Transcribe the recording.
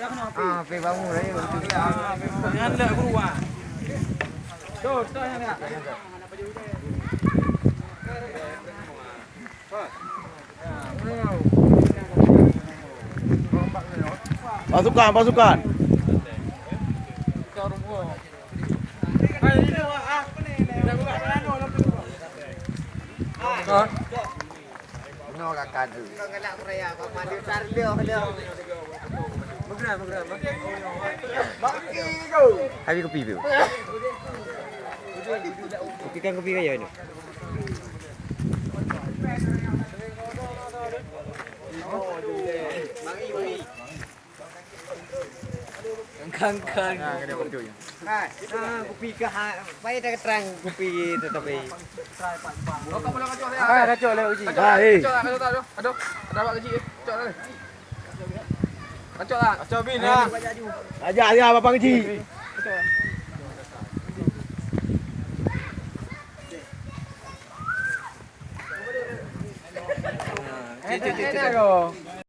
Pe bangun raya. Jangan le keluar. Tu yang ni. Pasukan, pasukan. No kakak tu. Kau ngelak raya kau mandi tar dia. Magram. Baki kau. Habis kopi tu. Kopi kan kopi kaya ni. Kang. Kopi ke baik dah terang kopi tetapi. Oh, kau boleh kacau saya. Ah, kacau lah uji. Kacau tak? Aduh. Ada apa kecil? Kacau lah. Kacau lah. Kacau bin lah. Ajak dia bapak kecil. Cik.